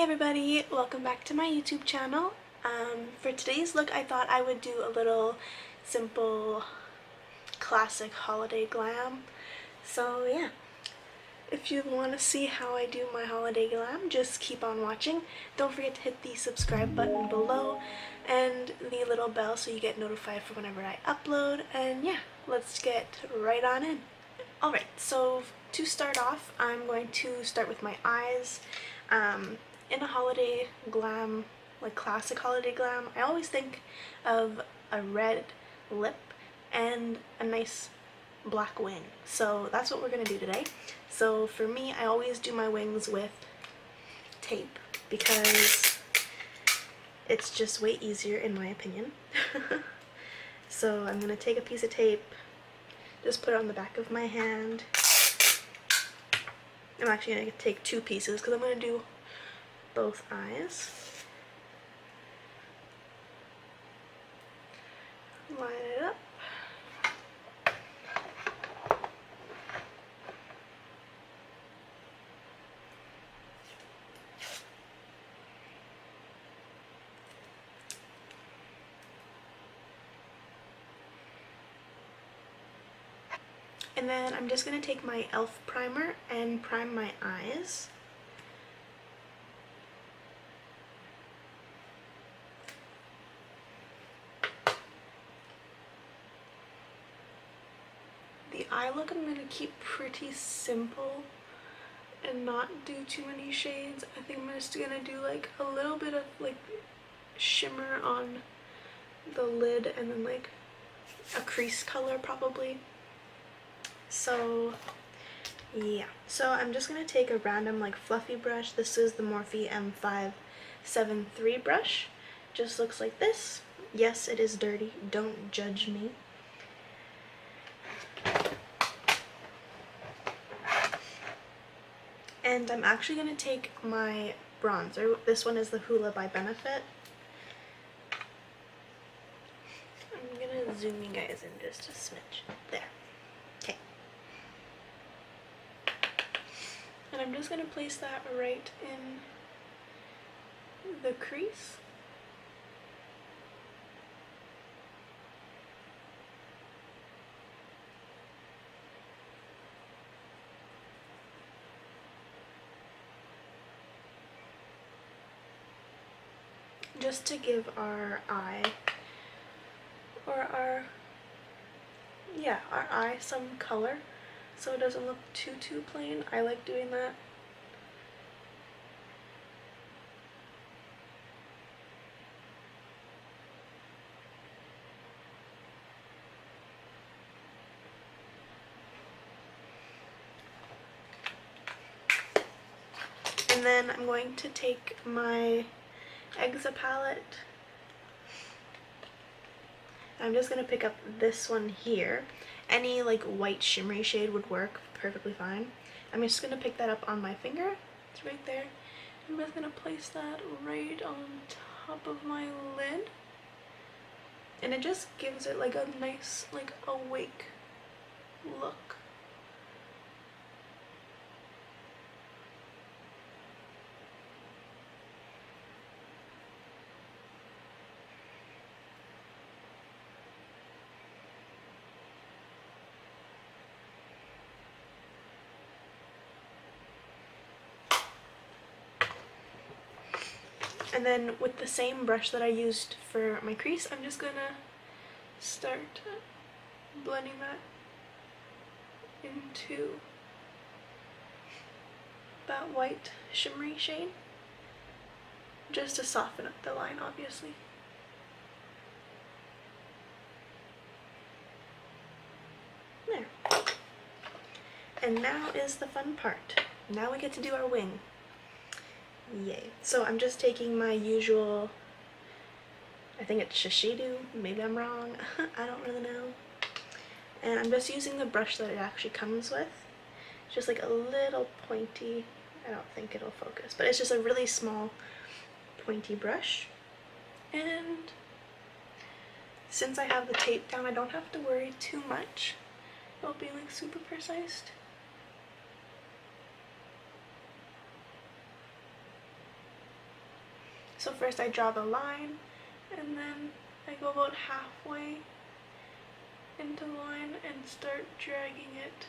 everybody, welcome back to my YouTube channel. For today's look, I thought I would do a little simple classic holiday glam. So yeah, if you want to see how I do my holiday glam, just keep on watching. Don't forget to hit the subscribe button below and the little bell so you get notified for whenever I upload. And yeah, let's get right on in. Alright, so to start off, I'm going to start with my eyes. In a holiday glam, like classic holiday glam, I always think of a red lip and a nice black wing. So that's what we're going to do today. So for me, I always do my wings with tape because it's just way easier in my opinion. So I'm going to take a piece of tape, just put it on the back of my hand. I'm actually going to take two pieces because I'm going to do both eyes. Line it up. And then I'm just going to take my e.l.f. primer and prime my eyes. The eye look I'm going to keep pretty simple and not do too many shades. I think I'm just going to do like a little bit of like shimmer on the lid and then like a crease color probably. So yeah, so I'm just going to take a random like fluffy brush. This is the Morphe M573 brush. Just looks like this. Yes, it is dirty. Don't judge me. And I'm actually going to take my bronzer. This one is the Hoola by Benefit. I'm going to zoom you guys in just a smidge. There. Okay. And I'm just going to place that right in the crease. Just to give our eye, or our eye some color so it doesn't look too plain. I like doing that. And then I'm going to take my Exa palette. I'm just going to pick up this one here. Any like white shimmery shade would work perfectly fine. I'm just going to pick that up on my finger. It's right there. I'm just going to place that right on top of my lid. And it just gives it like a nice like awake look. And then with the same brush that I used for my crease, I'm just gonna start blending that into that white shimmery shade, just to soften up the line, obviously. There. And now is the fun part. Now we get to do our wing. Yay. So I'm just taking my usual, I think it's Shiseido, maybe I'm wrong, I don't really know. And I'm just using the brush that it actually comes with. It's just like a little pointy, I don't think it'll focus, but it's just a really small pointy brush. And since I have the tape down, I don't have to worry too much. It'll be like super precise. So first I draw the line, and then I go about halfway into the line and start dragging it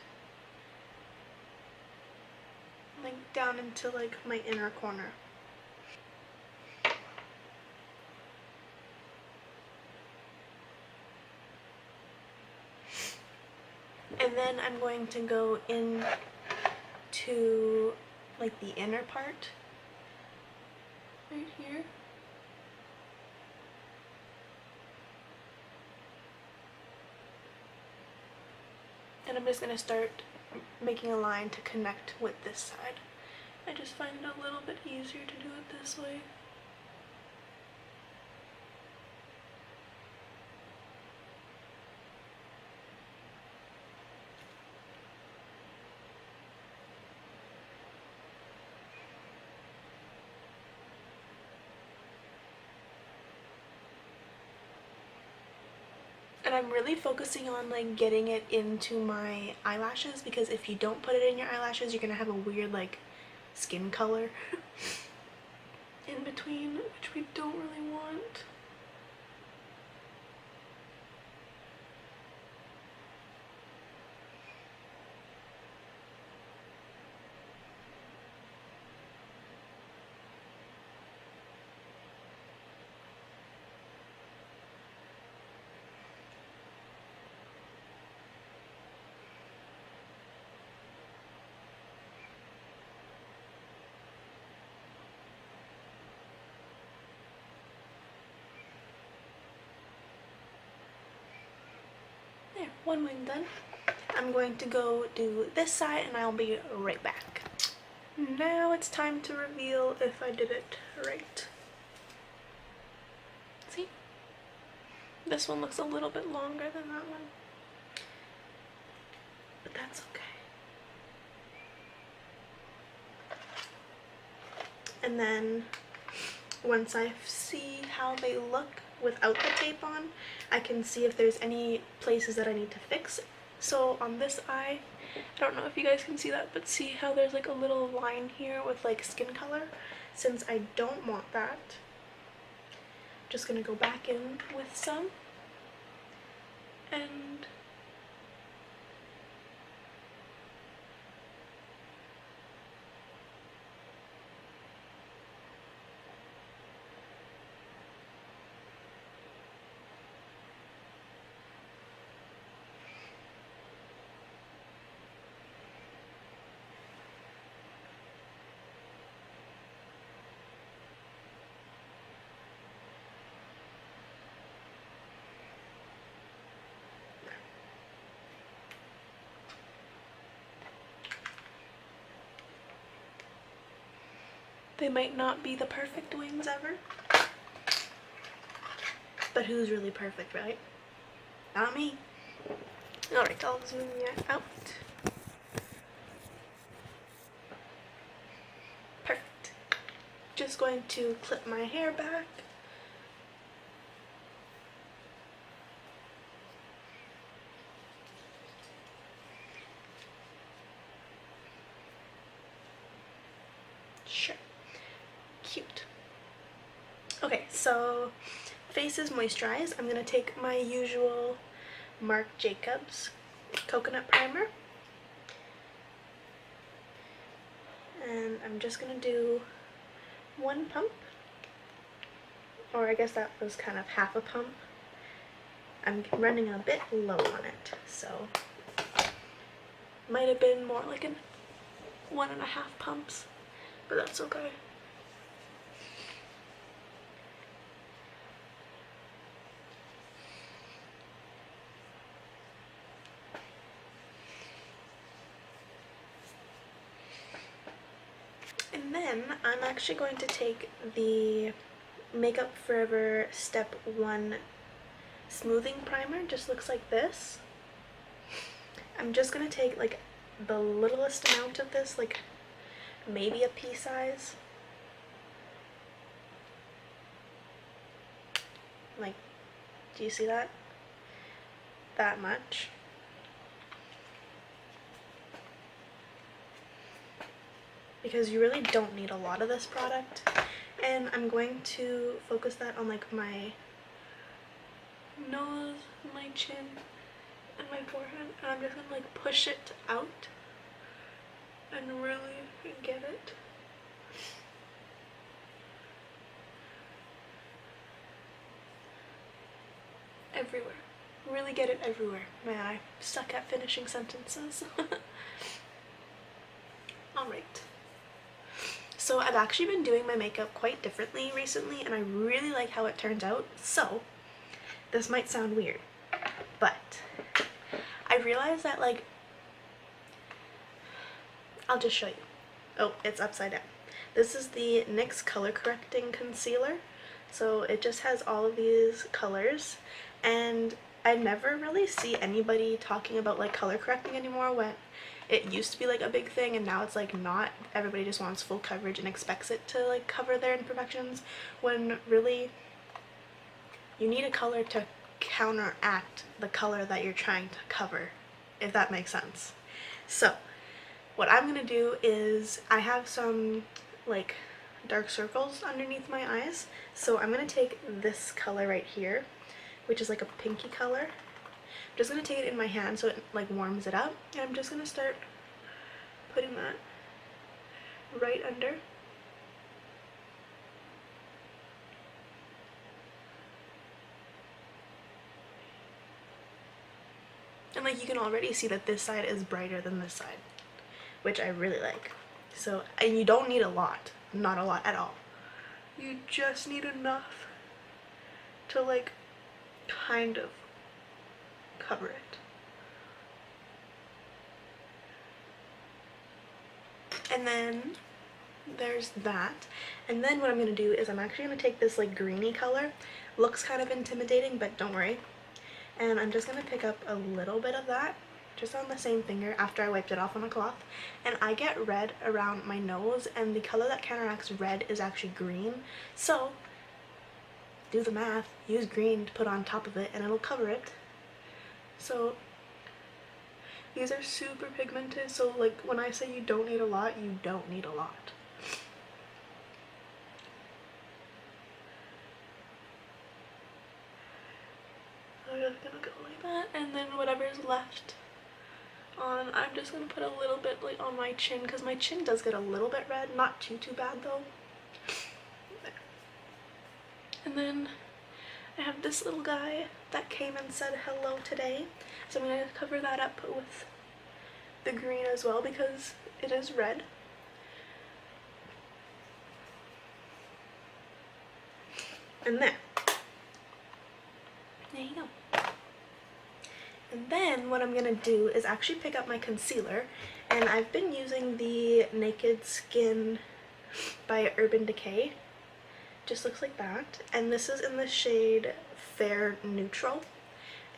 like down into like my inner corner. And then I'm going to go in to like the inner part right here. And I'm just going to start making a line to connect with this side. I just find it a little bit easier to do it this way. And I'm really focusing on like getting it into my eyelashes, because if you don't put it in your eyelashes, you're gonna have a weird like skin color in between, which we don't really want. There, one wing done. I'm going to go do this side and I'll be right back. Now it's time to reveal if I did it right. See? This one looks a little bit longer than that one, but that's okay. And then once I see how they look without the tape on, I can see if there's any places that I need to fix. So on this eye, I don't know if you guys can see that, but see how there's like a little line here with like skin color? Since I don't want that, I'm just gonna go back in with some and they might not be the perfect wings ever, but who's really perfect, right? Not me. Alright, I'll zoom you out. Perfect. Just going to clip my hair back. Sure. Cute. Okay, so face is moisturized. I'm going to take my usual Marc Jacobs coconut primer. And I'm just going to do one pump. Or I guess that was kind of half a pump. I'm running a bit low on it, so might have been more like 1.5 pumps, but that's okay. And then I'm actually going to take the Makeup Forever Step 1 smoothing primer. Just looks like this. I'm just going to take like the littlest amount of this, like maybe a pea size. Like, do you see that? That much. Because you really don't need a lot of this product. And I'm going to focus that on like my nose, my chin, and my forehead, and I'm just gonna like push it out and really get it. Everywhere. Really get it everywhere. Man, I suck at finishing sentences. Alright. So I've actually been doing my makeup quite differently recently, and I really like how it turns out. So this might sound weird, but I realized that, like, I'll just show you. Oh, it's upside down. This is the NYX color correcting concealer. So it just has all of these colors, and I never really see anybody talking about like color correcting anymore, when it used to be like a big thing and now it's like not. Everybody just wants full coverage and expects it to like cover their imperfections, when really you need a color to counteract the color that you're trying to cover, if that makes sense. So what I'm gonna do is, I have some like dark circles underneath my eyes, so I'm gonna take this color right here, which is like a pinky color. I'm just gonna take it in my hand so it like warms it up, and I'm just gonna start putting that right under. And like you can already see that this side is brighter than this side, which I really like. So, and you don't need a lot, not a lot at all. You just need enough to like kind of cover it. And then there's that. And then what I'm going to do is I'm actually going to take this like greeny color. Looks kind of intimidating, but don't worry. And I'm just going to pick up a little bit of that just on the same finger after I wiped it off on a cloth. And I get red around my nose, and the color that counteracts red is actually green. So do the math, use green to put on top of it and it'll cover it. So these are super pigmented, so like when I say you don't need a lot, you don't need a lot. I'm just gonna go like that, and then whatever's left on, I'm just gonna put a little bit like on my chin, because my chin does get a little bit red, not too bad though. There. And then I have this little guy that came and said hello today, so I'm gonna cover that up with the green as well because it is red. And there you go. And then what I'm gonna do is actually pick up my concealer, and I've been using the Naked Skin by Urban Decay. Just looks like that, and this is in the shade Fair Neutral,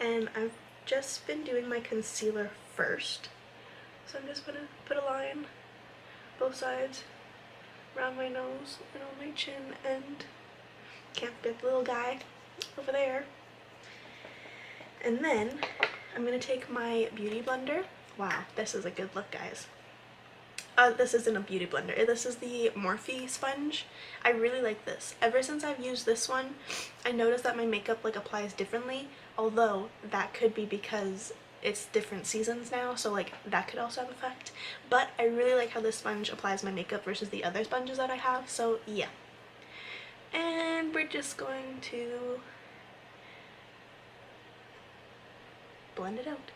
and I've just been doing my concealer first. So I'm just gonna put a line both sides around my nose and on my chin, and can't forget the little guy over there. And then I'm gonna take my beauty blender. Wow, this is a good look, guys. This isn't a beauty blender. This is the Morphe sponge. I really like this. Ever since I've used this one, I noticed that my makeup like applies differently, although that could be because it's different seasons now, so like that could also have effect. But I really like how this sponge applies my makeup versus the other sponges that I have, so yeah. And we're just going to blend it out.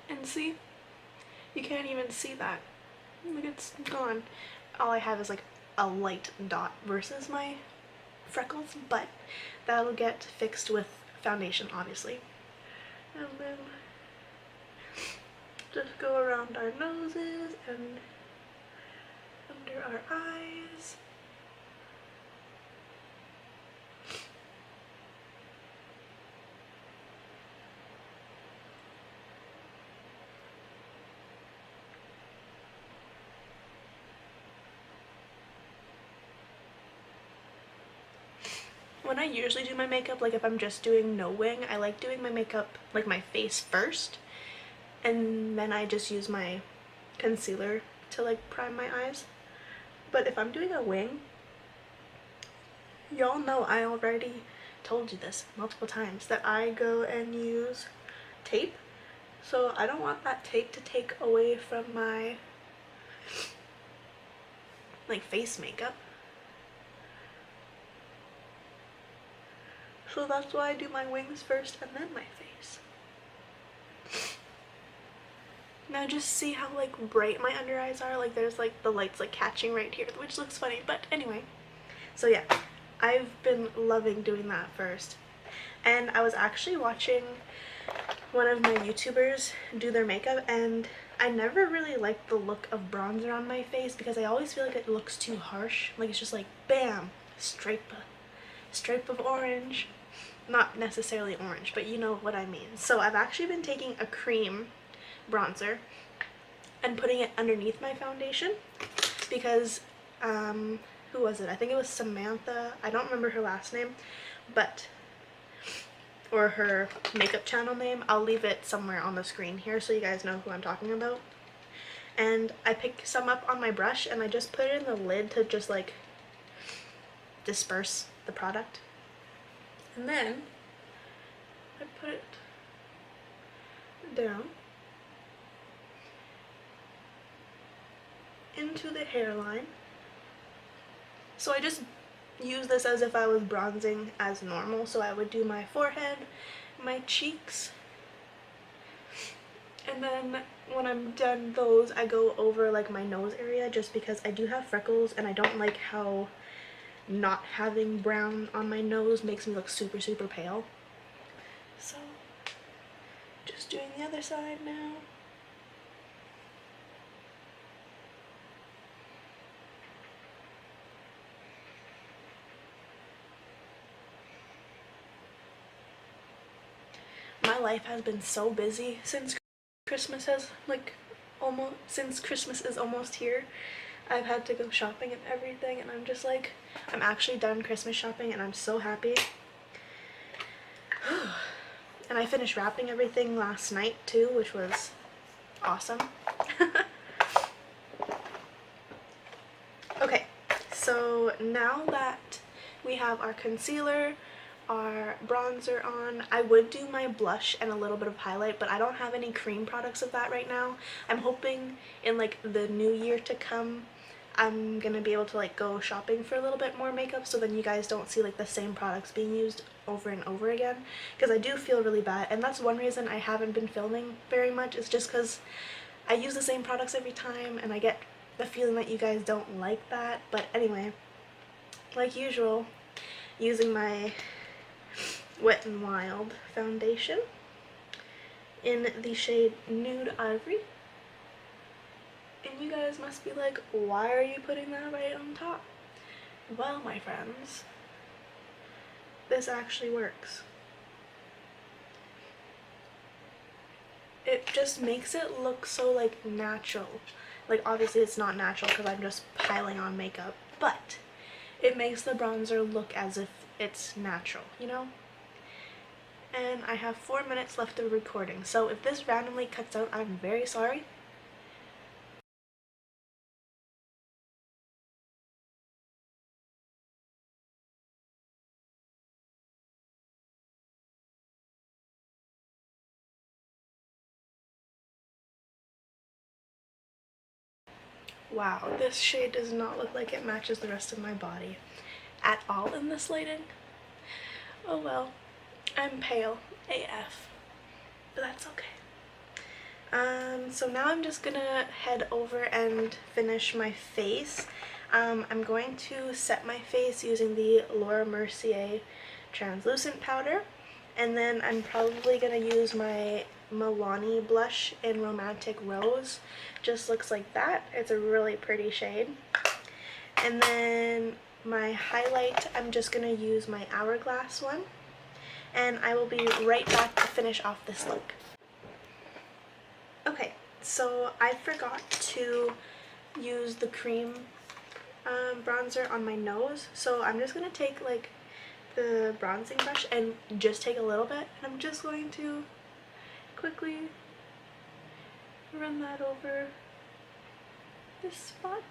And see, you can't even see that. Like, it's gone. All I have is like a light dot versus my freckles, but that'll get fixed with foundation, obviously. And then just go around our noses and under our eyes. When I usually do my makeup, like if I'm just doing no wing, I like doing my makeup, like my face first, and then I just use my concealer to like prime my eyes. But if I'm doing a wing, y'all know I already told you this multiple times that I go and use tape. So I don't want that tape to take away from my like face makeup. So that's why I do my wings first and then my face. Now just see how like bright my under eyes are. Like there's like the lights like catching right here, which looks funny, but anyway. So yeah, I've been loving doing that first. And I was actually watching one of my YouTubers do their makeup, and I never really liked the look of bronzer on my face because I always feel like it looks too harsh. Like it's just like bam, stripe of orange. Not necessarily orange, but you know what I mean. So I've actually been taking a cream bronzer and putting it underneath my foundation because who was it? I think it was Samantha. I don't remember her last name, but or her makeup channel name. I'll leave it somewhere on the screen here so you guys know who I'm talking about. And I picked some up on my brush and I just put it in the lid to just like disperse the product. And then I put it down into the hairline. So I just use this as if I was bronzing as normal. So I would do my forehead, my cheeks, and then when I'm done those, I go over like my nose area just because I do have freckles and I don't like how not having brown on my nose makes me look super pale. So just doing the other side now. My life has been so busy since Christmas is almost here. I've had to go shopping and everything, and I'm just like, I'm actually done Christmas shopping and I'm so happy. And I finished wrapping everything last night too, which was awesome. Okay, so now that we have our concealer, our bronzer on, I would do my blush and a little bit of highlight, but I don't have any cream products of that right now. I'm hoping in like the new year to come I'm gonna be able to like go shopping for a little bit more makeup, so then you guys don't see like the same products being used over and over again, because I do feel really bad, and that's one reason I haven't been filming very much. It's just because I use the same products every time and I get the feeling that you guys don't like that. But anyway, like usual, using my Wet n Wild foundation in the shade Nude Ivory. And you guys must be like, why are you putting that right on top? Well, my friends, this actually works. It just makes it look so like natural. Like obviously it's not natural because I'm just piling on makeup, but it makes the bronzer look as if it's natural, you know? And I have 4 minutes left of recording, so if this randomly cuts out, I'm very sorry. Wow, this shade does not look like it matches the rest of my body at all in this lighting. Oh well, I'm pale AF, but that's okay. So now I'm just gonna head over and finish my face. I'm going to set my face using the Laura Mercier translucent powder, and then I'm probably gonna use my Milani blush in Romantic Rose. Just looks like that. It's a really pretty shade. And then my highlight, I'm just gonna use my Hourglass one, and I will be right back to finish off this look. Okay, so I forgot to use the cream bronzer on my nose, so I'm just gonna take like the bronzing brush and just take a little bit, and I'm just going to quickly run that over this spot.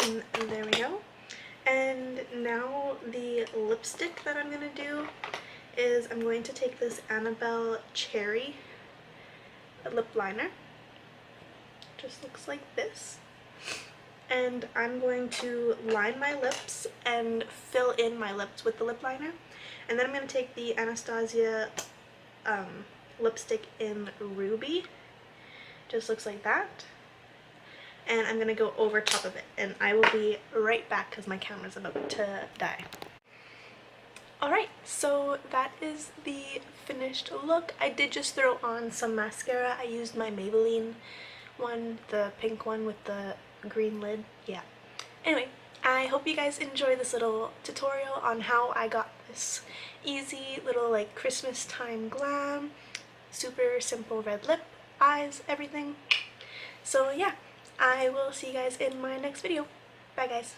And there we go. And now the lipstick that I'm going to do is I'm going to take this Annabelle Cherry lip liner. Just looks like this. And I'm going to line my lips and fill in my lips with the lip liner. And then I'm going to take the Anastasia lipstick in Ruby. Just looks like that. And I'm going to go over top of it. And I will be right back because my camera's about to die. Alright, so that is the finished look. I did just throw on some mascara. I used my Maybelline one, the pink one with the green lid. Yeah. Anyway, I hope you guys enjoy this little tutorial on how I got this easy little like Christmas time glam. Super simple red lip, eyes, everything. So yeah, I will see you guys in my next video. Bye guys.